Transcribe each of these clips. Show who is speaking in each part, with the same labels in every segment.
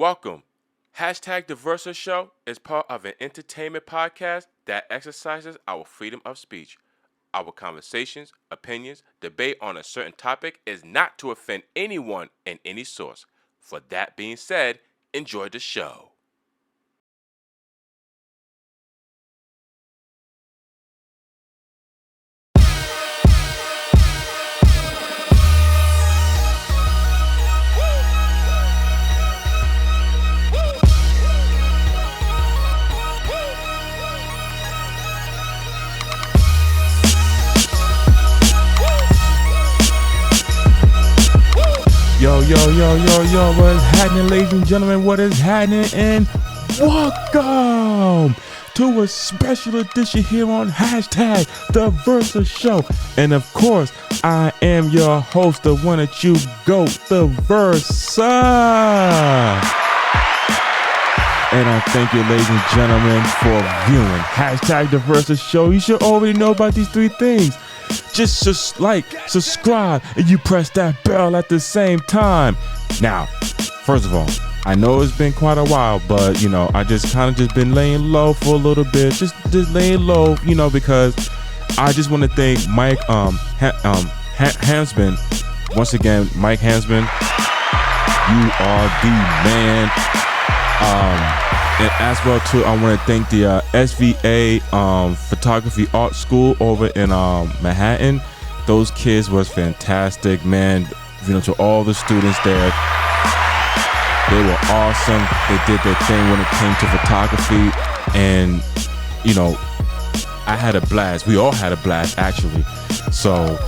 Speaker 1: Welcome. Hashtag TheVERSASHOW is part of an entertainment podcast that exercises our freedom of speech. Our conversations, opinions, debate on a certain topic is not to offend anyone in any source. For that being said, enjoy the show.
Speaker 2: Yo, what is happening, ladies and gentlemen? What is happening? And welcome to a special edition here on hashtag The Versa Show. And of course, I am your host, the one that you go, The Versa. And I thank you, ladies and gentlemen, for viewing hashtag The Versa Show. You should already know about these three things. Just like, subscribe, and you press that bell at the same time. Now, first of all, I know it's been quite a while, but I just been laying low for a little bit, just laying low, because I just want to thank Mike Hansman once again. Mike Hansman, you are the man. And as well too, I want to thank the SVA Photography Art School over in Manhattan. Those kids was fantastic, man. To all the students there, they were awesome. They did their thing when it came to photography, and I had a blast. We all had a blast, actually. So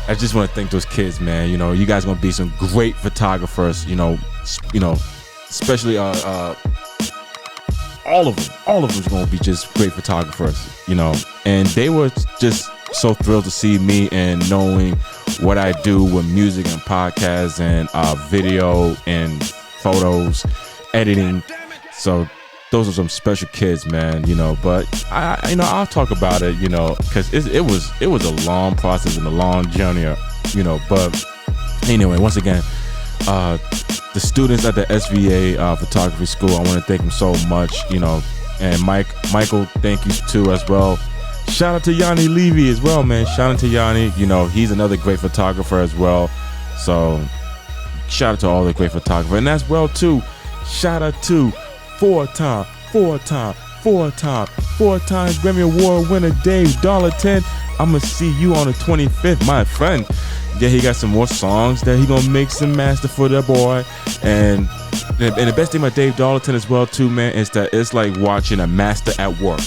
Speaker 2: I just want to thank those kids, man. You guys are gonna be some great photographers. Especially all of them's gonna be just great photographers, and they were just so thrilled to see me and knowing what I do with music and podcasts and video and photos, editing. So those are some special kids, man. But I'll talk about it, because it was a long process and a long journey, But anyway, once again, the students at the SVA Photography School, I want to thank them so much, and Michael, thank you too as well. Shout out to Yanni Levy as well, man. Shout out to Yanni, he's another great photographer as well. So shout out to all the great photographers, and as well too, shout out to four-time Grammy Award winner Dave Darlington. I'm gonna see you on the 25th, my friend. Yeah, he got some more songs that he gonna mix and master for that boy. And the best thing about Dave Darlington as well too, man, is that it's like watching a master at work.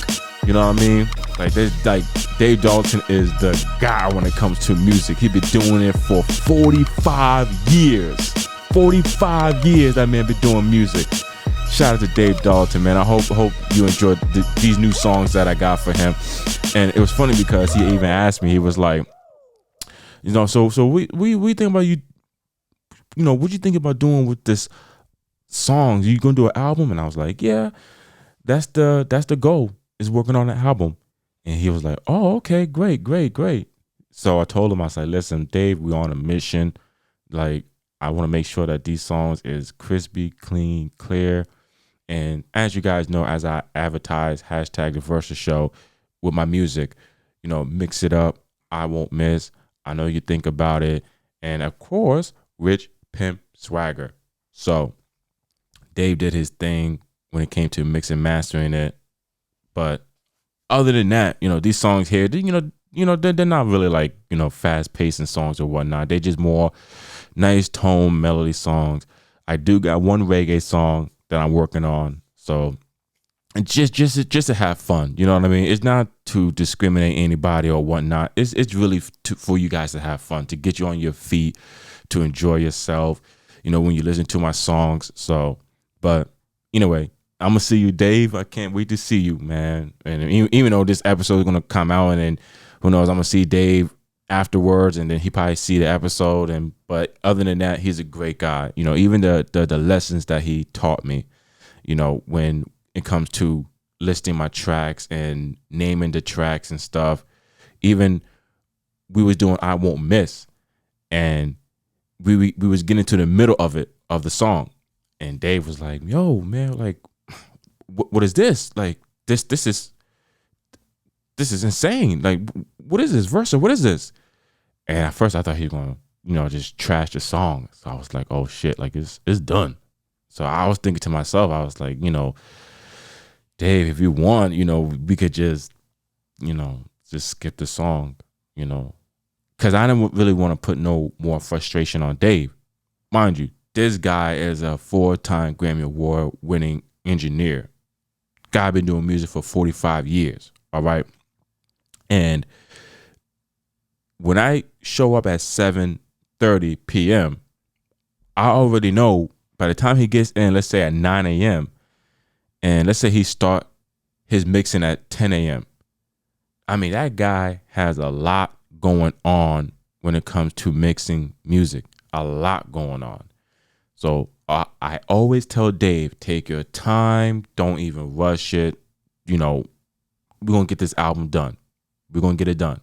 Speaker 2: You know what I mean? Like Dave Darlington is the guy when it comes to music. He been doing it for 45 years. 45 years that man been doing music. Shout out to Dave Darlington, man. I hope you enjoyed these new songs that I got for him. And it was funny because he even asked me, he was like, so we think about you, what you think about doing with this song? You gonna do an album? And I was like, yeah, that's the goal, is working on an album. And he was like, oh, okay, great. So I told him, I was like, listen, Dave, we're on a mission. Like, I want to make sure that these songs is crispy, clean, clear. And as you guys know, as I advertise hashtag The Versa Show with my music, mix it up. I won't miss. I know you think about it. And of course, Rich Pimp Swagger. So Dave did his thing when it came to mixing and mastering it. But other than that, these songs here, they're not really like, fast pacing songs or whatnot. They just more nice tone melody songs. I do got one reggae song that I'm working on. So just to have fun, you know what I mean? It's not to discriminate anybody or whatnot. It's really for you guys to have fun, to get you on your feet, to enjoy yourself, when you listen to my songs. So, but anyway, I'm gonna see you, Dave. I can't wait to see you, man. And even though this episode is gonna come out, and then who knows, I'm gonna see Dave afterwards, and then he probably see the episode. But other than that, he's a great guy. Even the lessons that he taught me, when it comes to listing my tracks and naming the tracks and stuff. Even we was doing I Won't Miss, and we was getting to the middle of the song, And Dave was like, yo, man, like, what is this? Like, this is insane. Like, what is this? Versa, what is this? And at first I thought he was going to, just trash the song. So I was like, oh shit, like it's done. So I was thinking to myself, I was like, Dave, if you want, we could just skip the song, because I didn't really want to put no more frustration on Dave. Mind you, this guy is a 4-time Grammy Award winning engineer. Guy been doing music for 45 years. All right. And when I show up at 7:30 p.m., I already know by the time he gets in, let's say at 9 a.m., and let's say he start his mixing at 10 a.m. I mean, that guy has a lot going on when it comes to mixing music. A lot going on. So I always tell Dave, take your time. Don't even rush it. We're going to get this album done. We're going to get it done.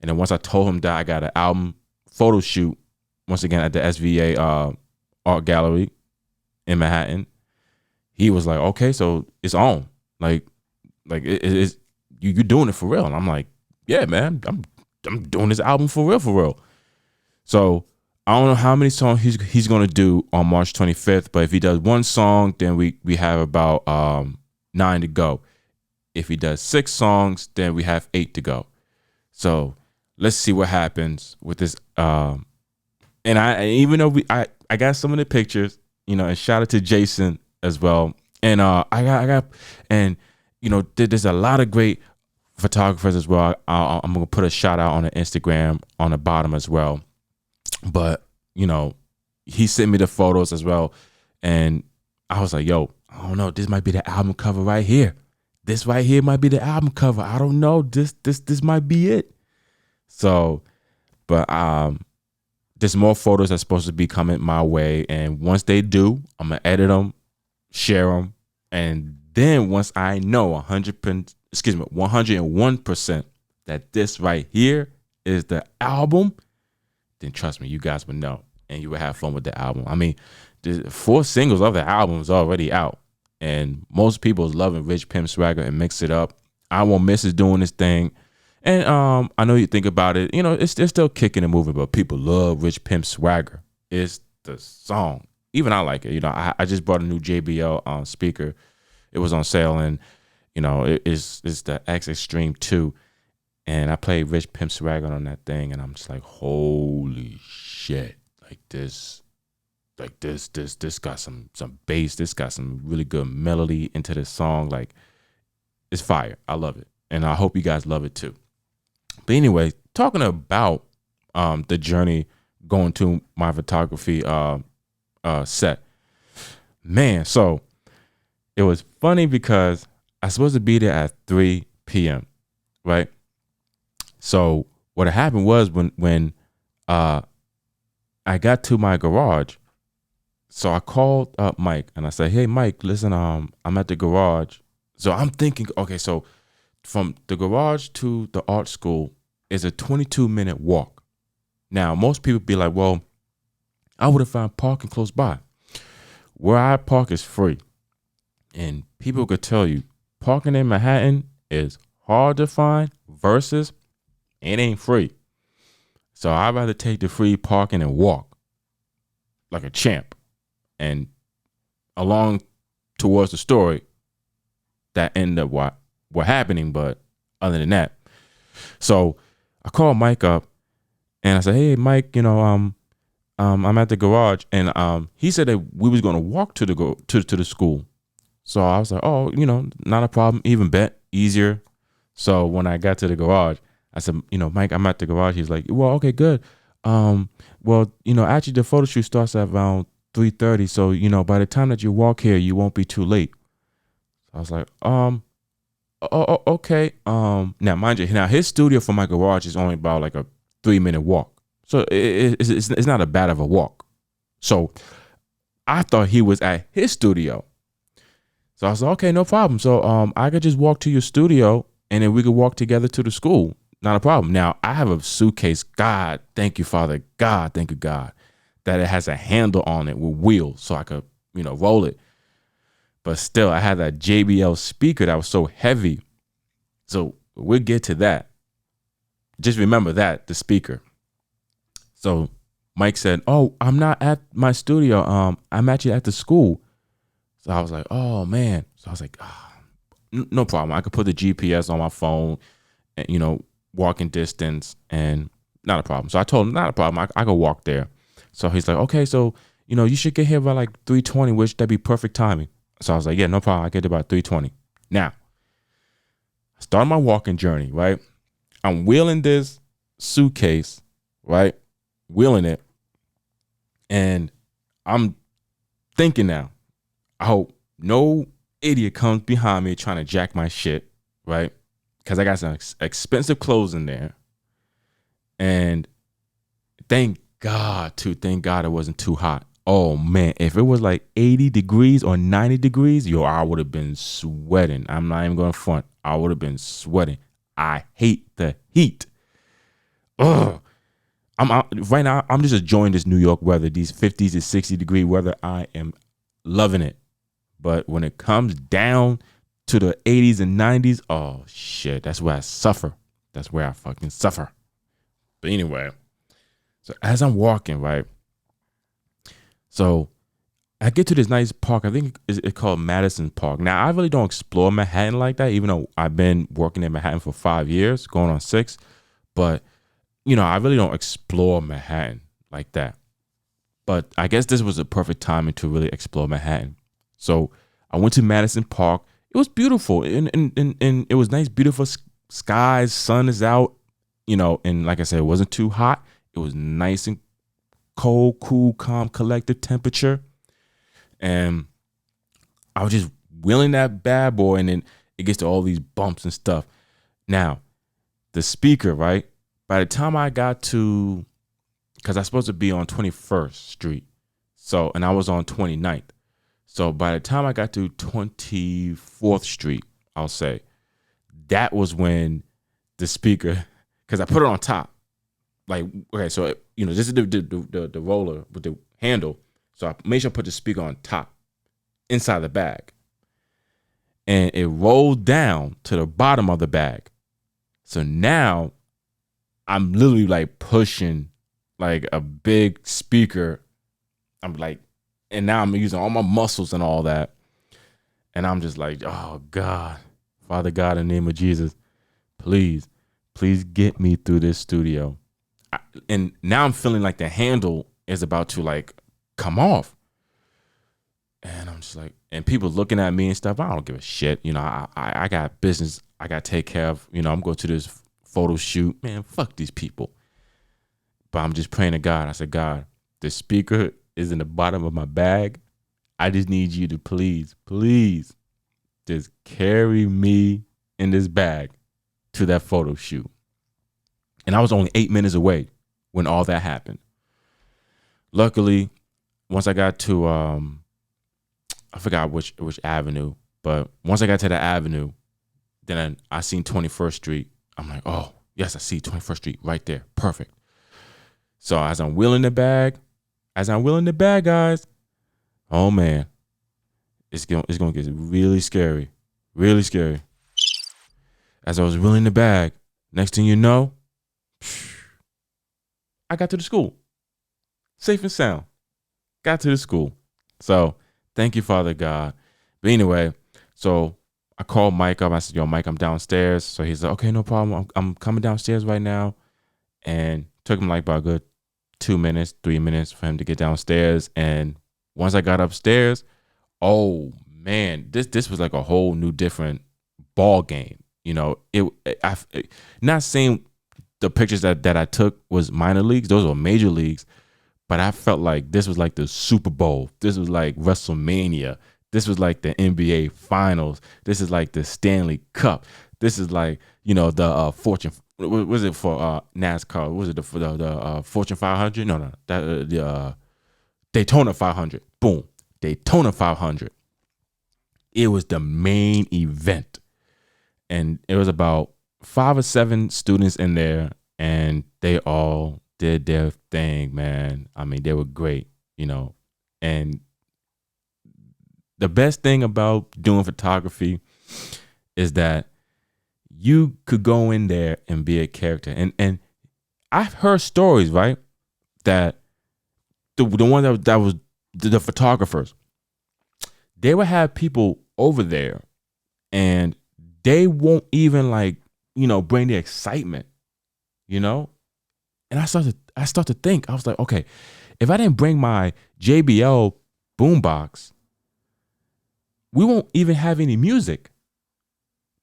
Speaker 2: And then once I told him that I got an album photo shoot, once again at the SVA Art Gallery in Manhattan, he was like, okay, so it's on. Like it's you're doing it for real. And I'm like, yeah, man, I'm doing this album for real. So I don't know how many songs he's gonna do on March 25th, but if he does one song, then we have about 9 to go. If he does 6 songs, then we have 8 to go. So let's see what happens with this. And even though I got some of the pictures, and shout out to Jason as well. And I got and there's a lot of great photographers as well. I'm gonna put a shout out on the Instagram on the bottom as well. But he sent me the photos as well, and I was like, yo, I don't know, this might be the album cover right here. This right here might be the album cover. I don't know. This might be it. So, but there's more photos that's supposed to be coming my way, and once they do, I'm gonna edit them, share them, and then once I know 101% that this right here is the album, then trust me, you guys will know, and you will have fun with the album. I mean, the 4 singles of the album is already out, and most people is loving Rich Pimp Swagger and Mix It Up. I Won't Miss is doing this thing. And I know you think about it, it's still kicking and moving, but people love Rich Pimp Swagger. It's the song. Even I like it. I just bought a new JBL speaker. It was on sale, and it's the X Extreme 2, and I played Rich Pimp Swagger on that thing, and I'm just like, holy shit! This got some bass. This got some really good melody into this song. Like, it's fire. I love it, and I hope you guys love it too. But anyway, talking about the journey going to my photography set, man. So it was funny because I was supposed to be there at 3 p.m. right? So what happened was when I got to my garage, so I called up Mike and I said, hey Mike, listen, I'm at the garage. So I'm thinking, okay, so from the garage to the art school is a 22-minute walk. Now, most people be like, well, I would have found parking close by. Where I park is free. And people could tell you, parking in Manhattan is hard to find versus it ain't free. So I'd rather take the free parking and walk like a champ. And along towards the story, that ended up what happening. But other than that, so I called Mike up and I said, hey Mike, I'm at the garage, and he said that we was gonna walk to the school. So I was like, oh, not a problem, even easier. So when I got to the garage, I said, Mike, I'm at the garage. He's like, well, okay, good. Well, actually the photo shoot starts at around 3:30. So, by the time that you walk here, you won't be too late. So I was like, okay. Now mind you, his studio from my garage is only about like a 3-minute walk. So it's not a bad of a walk. So I thought he was at his studio. So I was like, okay, no problem. So I could just walk to your studio and then we could walk together to the school. Not a problem. Now I have a suitcase. God, thank you, Father. God, thank you, God, that it has a handle on it with wheels. So I could roll it. But still, I had that JBL speaker that was so heavy. So we'll get to that. Just remember that, the speaker. So Mike said, "Oh, I'm not at my studio. I'm actually at the school." So I was like, "Oh man." So I was like, "No problem. I could put the GPS on my phone, and walking distance, and not a problem." So I told him, "Not a problem. I could walk there." So he's like, "Okay, so you should get here by like 3:20, which that'd be perfect timing." So I was like, "Yeah, no problem. I get there about 3:20." Now, I started my walking journey. Right, I'm wheeling this suitcase, right, wheeling it, and I'm thinking now, I hope no idiot comes behind me trying to jack my shit, right? Because I got some expensive clothes in there. And thank God it wasn't too hot. Oh man, if it was like 80 degrees or 90 degrees, I would have been sweating. I'm not even going to front. I would have been sweating. I hate the heat. Ugh. Right now, I'm just enjoying this New York weather, these 50s to 60 degree weather. I am loving it. But when it comes down to the 80s and 90s, oh shit, that's where I suffer. That's where I fucking suffer. But anyway, so as I'm walking, right? So I get to this nice park. I think it's called Madison Park. Now, I really don't explore Manhattan like that, even though I've been working in Manhattan for 5 years, going on 6. But, I really don't explore Manhattan like that. But I guess this was the perfect timing to really explore Manhattan. So I went to Madison Park. It was beautiful, and it was nice, beautiful skies. Sun is out, and like I said, it wasn't too hot. It was nice and cold, cool, calm, collective temperature. And I was just wheeling that bad boy, and then it gets to all these bumps and stuff. Now, the speaker, right? By the time I got to, because I was supposed to be on 21st Street, and I was on 29th. So by the time I got to 24th Street, I'll say, that was when the speaker, because I put it on top. Like, okay, so, this is the roller with the handle. So I made sure I put the speaker on top, inside the bag. And it rolled down to the bottom of the bag. So now I'm literally like pushing like a big speaker. I'm like, and now I'm using all my muscles and all that. And I'm just like, oh God, Father God, in the name of Jesus, please get me through this studio. And now I'm feeling like the handle is about to like come off. And I'm just like, and people looking at me and stuff. I don't give a shit. I got business I got to take care of. I'm going to this photo shoot. Man, fuck these people. But I'm just praying to God. I said, God, the speaker is in the bottom of my bag. I just need you to please just carry me in this bag to that photo shoot. And I was only 8 minutes away when all that happened. Luckily, once I got to, I forgot which avenue, but once I got to the avenue, then I seen 21st Street. I'm like, oh, yes, I see 21st Street right there. Perfect. So as I'm wheeling the bag, guys, oh man, it's gonna get really scary. Really scary. As I was wheeling the bag, next thing you know, I got to the school. Safe and sound. Got to the school. So thank you, Father God. But anyway, so I called Mike up. I said, yo, Mike, I'm downstairs. So he's like, okay, no problem. I'm coming downstairs right now. And took him like about a good 2 minutes, 3 minutes for him to get downstairs. And once I got upstairs, oh man, this was like a whole new different ball game. Not saying the pictures that I took was minor leagues. Those were major leagues. But I felt like this was like the Super Bowl. This was like WrestleMania. This was like the NBA Finals. This is like the Stanley Cup. This is like, the Fortune. What was it for NASCAR? Was it for the Fortune 500? No. The Daytona 500. Boom. Daytona 500. It was the main event. And it was about 5 or 7 students in there, and they all did their thing, man. I mean, they were great, and the best thing about doing photography is that you could go in there and be a character. And I've heard stories, right, that the one that was the photographers, they would have people over there and they won't even like, bring the excitement, And I started to think, I was like, okay, if I didn't bring my JBL boombox, we won't even have any music.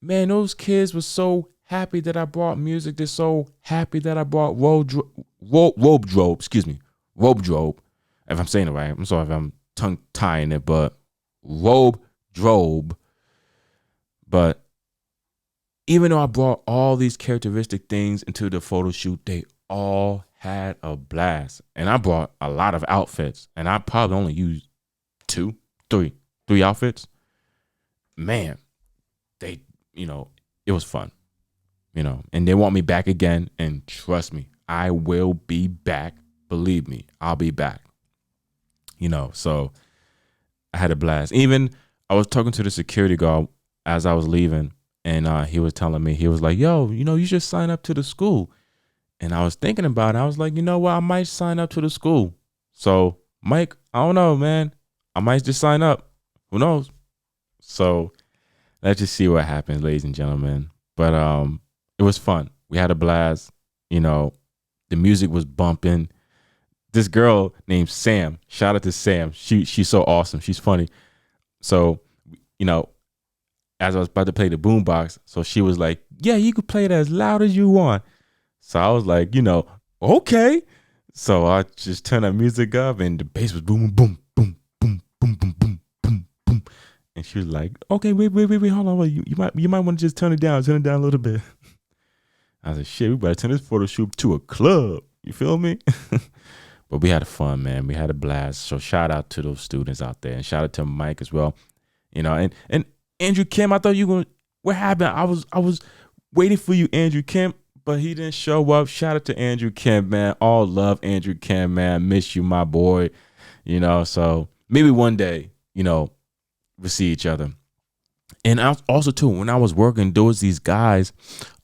Speaker 2: Man, those kids were so happy that I brought music. They're so happy that I brought robe drobe. If I'm saying it right, I'm sorry if I'm tongue tying it, but robe drobe. But even though I brought all these characteristic things into the photo shoot, they all had a blast. And I brought a lot of outfits, and I probably only used three outfits. Man, they, it was fun, and they want me back again. And trust me, I will be back. Believe me, I'll be back. So I had a blast. Even I was talking to the security guard as I was leaving, and he was telling me, he was like, yo, you should sign up to the school. And I was thinking about it. I was like, you know what? I might sign up to the school. So, Mike, I don't know, man. I might just sign up. Who knows? So let's just see what happens, ladies and gentlemen. But it was fun. We had a blast. The music was bumping. This girl named Sam, shout out to Sam. She's so awesome. She's funny. So, as I was about to play the boombox, so she was like, yeah, you could play it as loud as you want. So I was like, okay. So I just turned that music up and the bass was boom, boom, boom, boom, boom, boom, boom, boom, boom. And she was like, okay, wait, hold on. You might want to just turn it down a little bit. I was like, shit, we better turn this photo shoot to a club. You feel me? But we had fun, man. We had a blast. So shout out to those students out there, and shout out to Mike as well. And Andrew Kim, I thought you were gonna. What happened? I was waiting for you, Andrew Kim, but he didn't show up. Shout out to Andrew Kim, man. All love, Andrew Kim, man. Miss you, my boy. So maybe one day, we'll see each other. And also too, when I was working, there was these guys.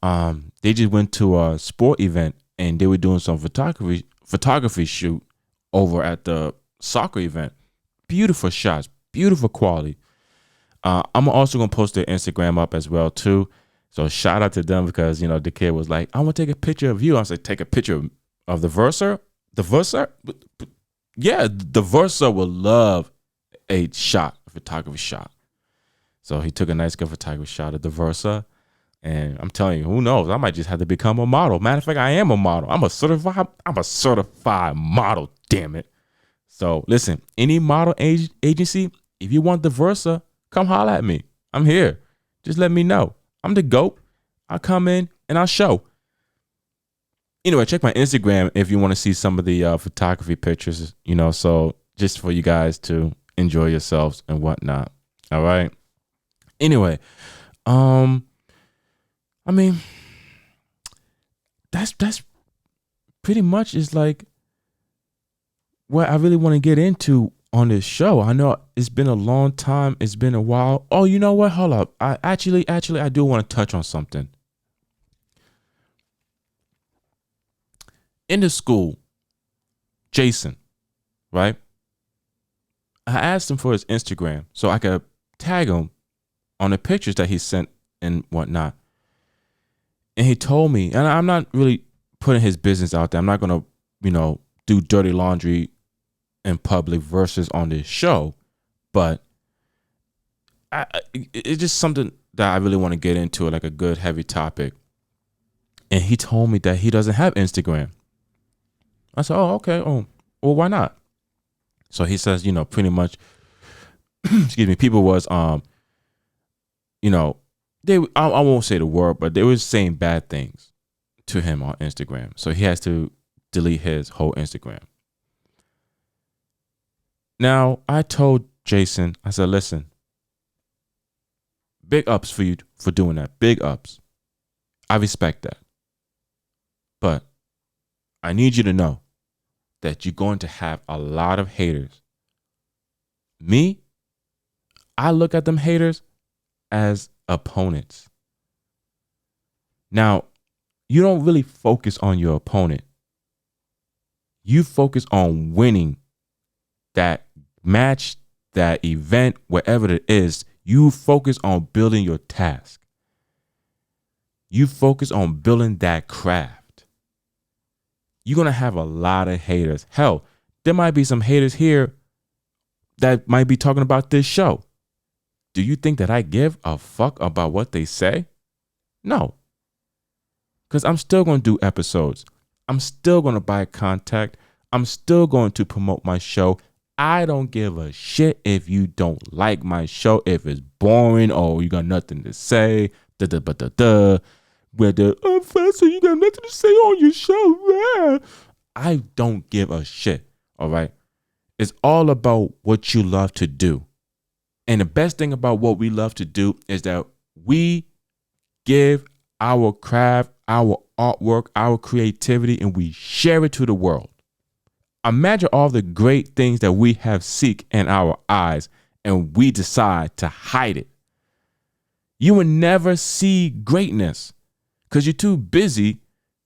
Speaker 2: They just went to a sport event and they were doing some photography shoot over at the soccer event. Beautiful shots, beautiful quality. I'm also gonna post their Instagram up as well too. So shout out to them because the kid was like, I want to take a picture of you. I was like, take a picture of the Versa. The Versa? Yeah, the Versa will love a photography shot. So he took a nice good photography shot of the Versa. And I'm telling you, who knows? I might just have to become a model. Matter of fact, I am a model. I'm a certified model, damn it. So listen, any model agency, if you want the Versa, come holler at me. I'm here. Just let me know. I'm the GOAT. I'll come in and I'll show. Anyway, check my Instagram if you want to see some of the photography pictures, so just for you guys to enjoy yourselves and whatnot. All right. Anyway, I mean, that's pretty much is like what I really want to get into on this show. I know it's been a long time. It's been a while. Oh, you know what? Hold up. I actually I do want to touch on something. In the school, Jason, right? I asked him for his Instagram so I could tag him on the pictures that he sent and whatnot. And he told me, and I'm not really putting his business out there. I'm not going to, do dirty laundry in public versus on this show. But it's just something that I really want to get into, like a good heavy topic. And he told me that he doesn't have Instagram. I said, oh, okay. Oh, well, why not? So he says, pretty much, excuse me, people was, I won't say the word, but they were saying bad things to him on Instagram. So he has to delete his whole Instagram. Now, I told Jason, I said, listen, big ups for you for doing that. Big ups. I respect that. But I need you to know that you're going to have a lot of haters. Me, I look at them haters as opponents. Now, you don't really focus on your opponent. You focus on winning that match, that event, whatever it is. You focus on building your task. You focus on building that craft. You're going to have a lot of haters. Hell, there might be some haters here that might be talking about this show. Do you think that I give a fuck about what they say? No. Because I'm still going to do episodes. I'm still going to buy contact. I'm still going to promote my show. I don't give a shit if you don't like my show, if it's boring or you got nothing to say. Whether, so you got nothing to say on your show. I don't give a shit. All right. It's all about what you love to do. And the best thing about what we love to do is that we give our craft, our artwork, our creativity, and we share it to the world. Imagine all the great things that we have seek in our eyes, and we decide to hide it. You will never see greatness because you're too busy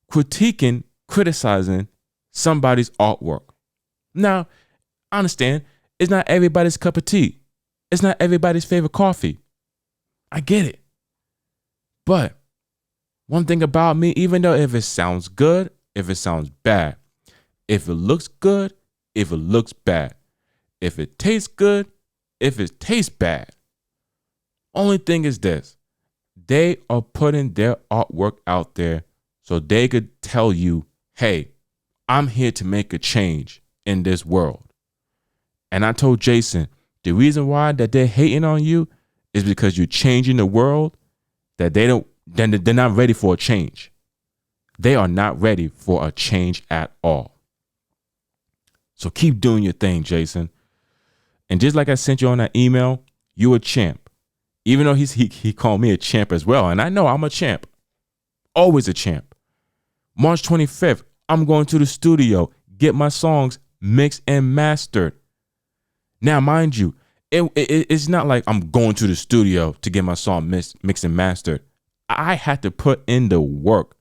Speaker 2: criticizing somebody's artwork. Now, I understand it's not everybody's cup of tea. It's not everybody's favorite coffee. I get it. But one thing about me, even though if it sounds good, if it sounds bad, if it looks good, if it looks bad, if it tastes good, if it tastes bad, only thing is this: they are putting their artwork out there so they could tell you, hey, I'm here to make a change in this world. And I told Jason, the reason why that they're hating on you is because you're changing the world, that they're not ready for a change. They are not ready for a change at all. So keep doing your thing, Jason. And just like I sent you on that email, you a champ. Even though he called me a champ as well. And I know I'm a champ. Always a champ. March 25th, I'm going to the studio, get my songs mixed and mastered. Now, mind you, it's not like I'm going to the studio to get my song mixed and mastered. I had to put in the work.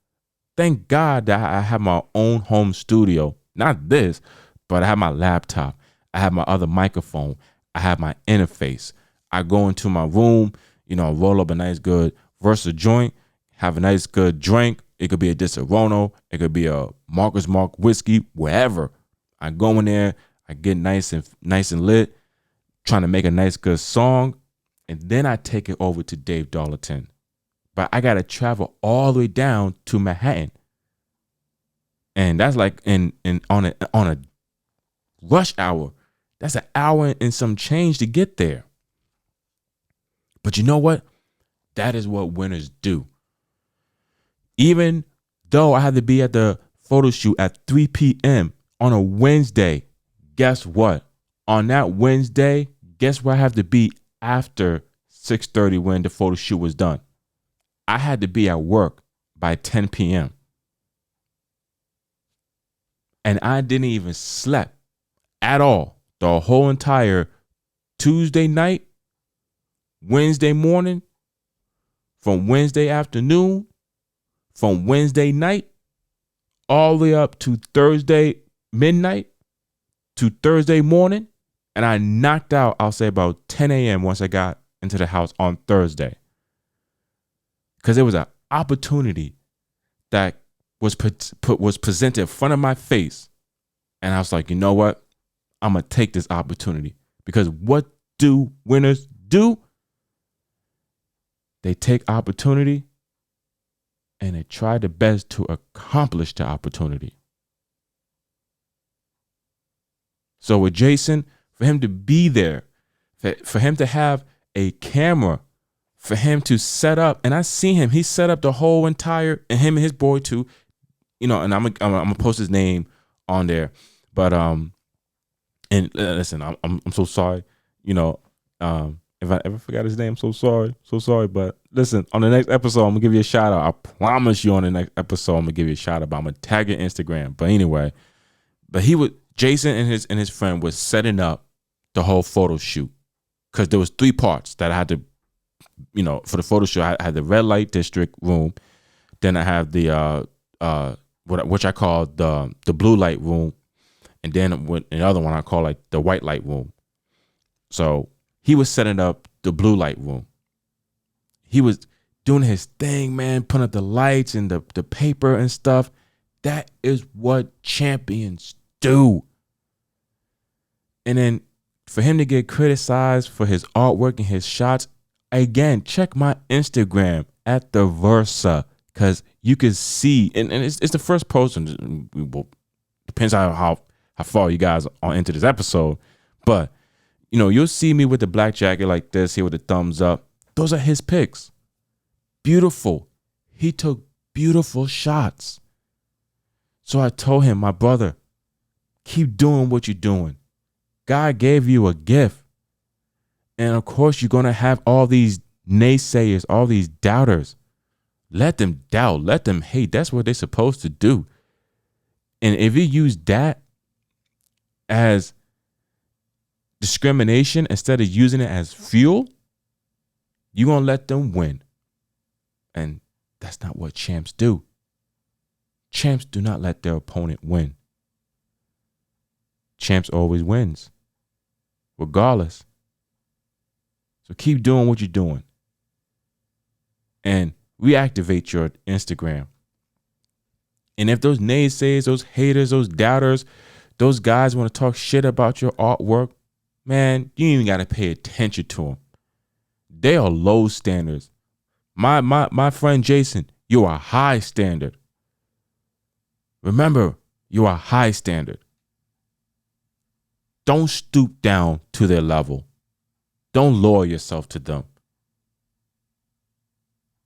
Speaker 2: Thank God that I have my own home studio. Not this, but I have my laptop. I have my other microphone. I have my interface. I go into my room, roll up a nice good Versa joint, have a nice good drink. It could be a Disaronno. It could be a Marcus Mark whiskey, wherever. I go in there. I get nice and lit, trying to make a nice good song, and then I take it over to Dave Darlington. But I gotta travel all the way down to Manhattan, and that's like on a rush hour. That's an hour and some change to get there. But you know what? That is what winners do. Even though I had to be at the photo shoot at 3 p.m. on a Wednesday, guess what? On that Wednesday, guess where I have to be after 6:30 when the photo shoot was done? I had to be at work by 10 p.m. And I didn't even sleep at all the whole entire Tuesday night, Wednesday morning, from Wednesday afternoon, from Wednesday night, all the way up to Thursday midnight, to Thursday morning, and I knocked out, I'll say about 10 a.m. once I got into the house on Thursday. Because there was an opportunity that was presented in front of my face. And I was like, you know what? I'm going to take this opportunity. Because what do winners do? They take opportunity and they try the best to accomplish the opportunity. So with Jason, for him to be there, for him to have a camera, for him to set up, and I see him, he set up the whole entire, and him and his boy too, and I'm gonna post his name on there, but and listen, I'm so sorry, if I ever forgot his name, I'm so sorry, but listen, on the next episode, I'm gonna give you a shout out. I promise you, on the next episode, I'm gonna give you a shout out, but I'm gonna tag your Instagram. But anyway, Jason and his friend was setting up the whole photo shoot, because there was 3 parts that I had to, for the photo shoot. I had the red light district room, then I have the which I call the blue light room, and then another one I call like the white light room. So he was setting up the blue light room. He was doing his thing, man, putting up the lights and the paper and stuff. That is what champions do. And then for him to get criticized for his artwork and his shots, again, check my Instagram at The Versa, because you can see, and it's the first post, and depends on how far you guys are into this episode, but you'll see me with the black jacket like this here with the thumbs up. Those are his pics. Beautiful. He took beautiful shots. So I told him, my brother, keep doing what you're doing. God gave you a gift. And of course, you're going to have all these naysayers, all these doubters. Let them doubt. Let them hate. That's what they're supposed to do. And if you use that as discrimination instead of using it as fuel, you're going to let them win. And that's not what champs do. Champs do not let their opponent win. Champs always wins, regardless. So keep doing what you're doing. And reactivate your Instagram. And if those naysayers, those haters, those doubters, those guys want to talk shit about your artwork, man, you ain't even got to pay attention to them. They are low standards. My friend Jason, you are high standard. Remember, you are high standard. Don't stoop down to their level. Don't lower yourself to them.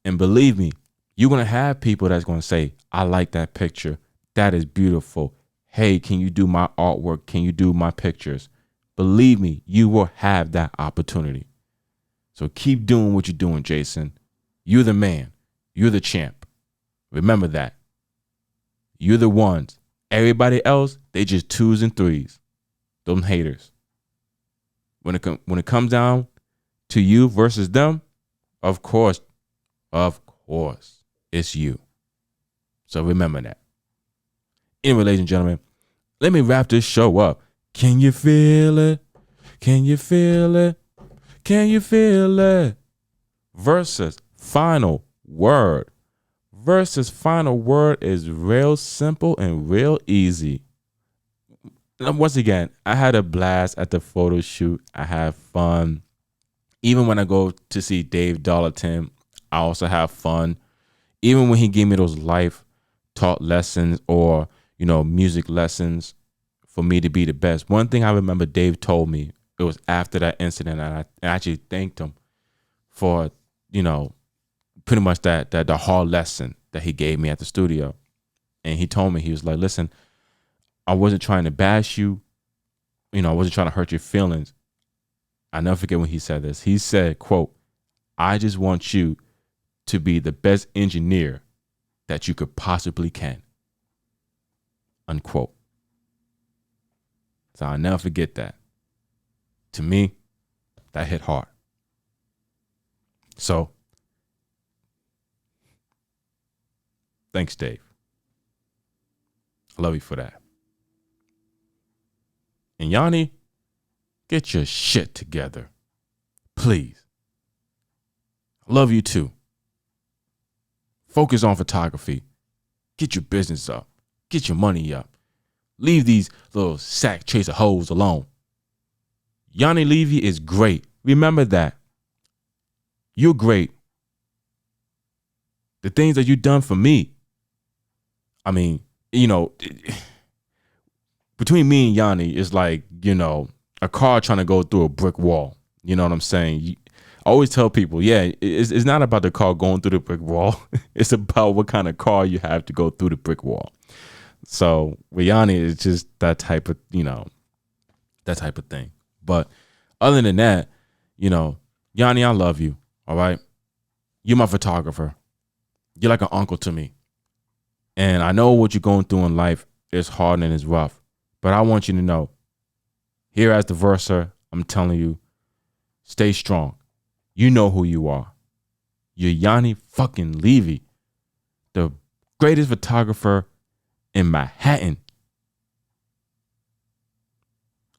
Speaker 2: And believe me, you're going to have people that's going to say, I like that picture. That is beautiful. Hey, can you do my artwork? Can you do my pictures? Believe me, you will have that opportunity. So keep doing what you're doing, Jason. You're the man. You're the champ. Remember that. You're the ones. Everybody else, they just 2s and 3s. Them haters. When it comes down to you versus them, of course, it's you. So remember that. Anyway, ladies and gentlemen, let me wrap this show up. Can you feel it? Can you feel it? Can you feel it? Versus final word. Versus final word is real simple and real easy. Once again, I had a blast at the photo shoot. I have fun. Even when I go to see Dave Dollarton, I also have fun. Even when he gave me those life taught lessons or, music lessons for me to be the best. One thing I remember Dave told me, it was after that incident, and I actually thanked him for, pretty much that the hard lesson that he gave me at the studio. And he told me, he was like, listen, I wasn't trying to bash you. I wasn't trying to hurt your feelings. I never forget when he said this. He said, quote, I just want you to be the best engineer that you could possibly can. Unquote. So I'll never forget that. To me, that hit hard. So, thanks, Dave. I love you for that. And Yanni, get your shit together. Please. I love you too. Focus on photography. Get your business up. Get your money up. Leave these little sack chaser hoes alone. Yanni Levy is great. Remember that. You're great. The things that you've done for me. I mean, between me and Yanni, it's like, a car trying to go through a brick wall. You know what I'm saying? I always tell people, it's not about the car going through the brick wall. It's about what kind of car you have to go through the brick wall. So with Yanni, it's just that type of, that type of thing. But other than that, Yanni, I love you. All right. You're my photographer. You're like an uncle to me. And I know what you're going through in life is hard and it's rough. But I want you to know, here as the Versa, I'm telling you, Stay strong. You know who you are. You're Yanni fucking Levy, the greatest photographer in Manhattan.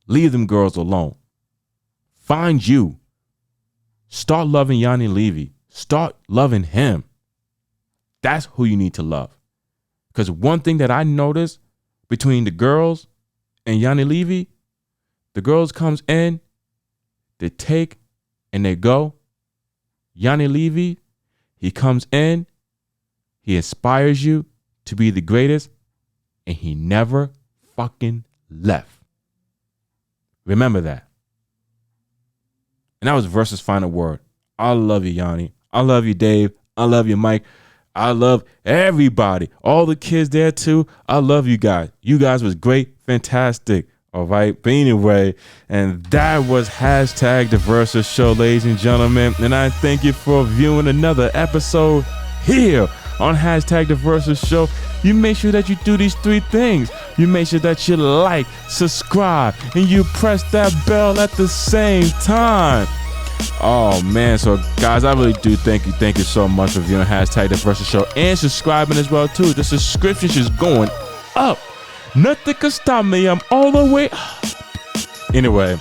Speaker 2: Leave them girls alone. Find you. Start loving Yanni Levy. Start loving him. That's who you need to love. Because one thing that I noticed between the girls and Yanni Levy, the girls comes in, they take and they go. Yanni Levy, he comes in, he inspires you to be the greatest, and he never fucking left. Remember that. And that was Versa's final word. I love you, Yanni. I love you, Dave. I love you, Mike. I love everybody. All the kids there too. I love you guys. You guys was great. Fantastic. All right. But anyway, and that was hashtag the Versa Show, ladies and gentlemen. And I thank you for viewing another episode here on hashtag the Versa Show. You make sure that you do these 3 things. You make sure that you like, subscribe, and you press that bell at the same time. Oh man, so guys, I really do thank you so much for viewing hashtag the Versa Show and subscribing as well too. The subscriptions is going up. Nothing can stop me. I'm all the way up. Anyway,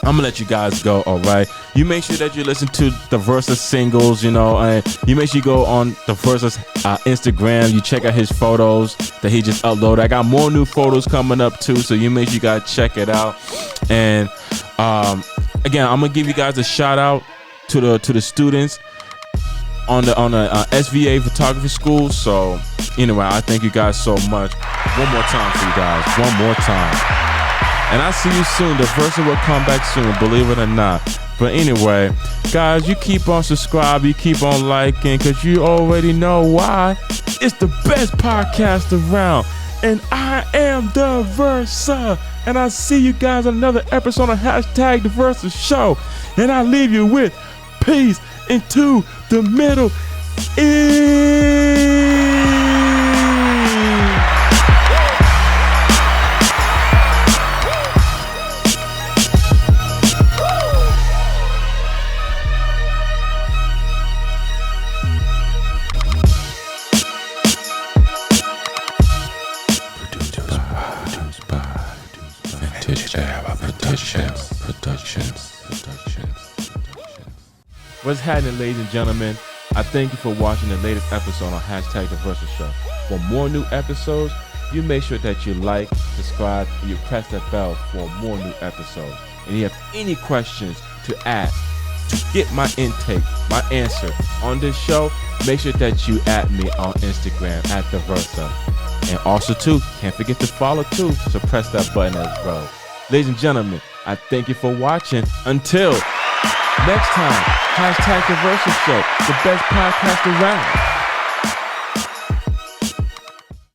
Speaker 2: I'm gonna let you guys go. All right, you make sure that you listen to the Versa singles, and you make sure you go on the Versa's Instagram. You check out his photos that he just uploaded. I got more new photos coming up too, so you make sure you guys check it out. And again, I'm gonna give you guys a shout out to the students on the SVA photography school. So anyway, I thank you guys so much. One more time for you guys. One more time. And I'll see you soon. The Versa will come back soon, believe it or not. But anyway, guys, you keep on subscribing, you keep on liking, because you already know why. It's the best podcast around. And I am the Versa. And I'll see you guys on another episode of hashtag the Versa Show. And I leave you with peace into the Middle East. What's happening, ladies and gentlemen? I thank you for watching the latest episode on hashtag the Versa Show. For more new episodes, you make sure that you like, subscribe, and you press that bell for more new episodes. And if you have any questions to ask to get my intake, my answer on this show, make sure that you add me on Instagram at the Versa. And also too, can't forget to follow too, so press that button as well. Ladies and gentlemen, I thank you for watching. Until next time, hashtag the Versa Show, the best podcast around.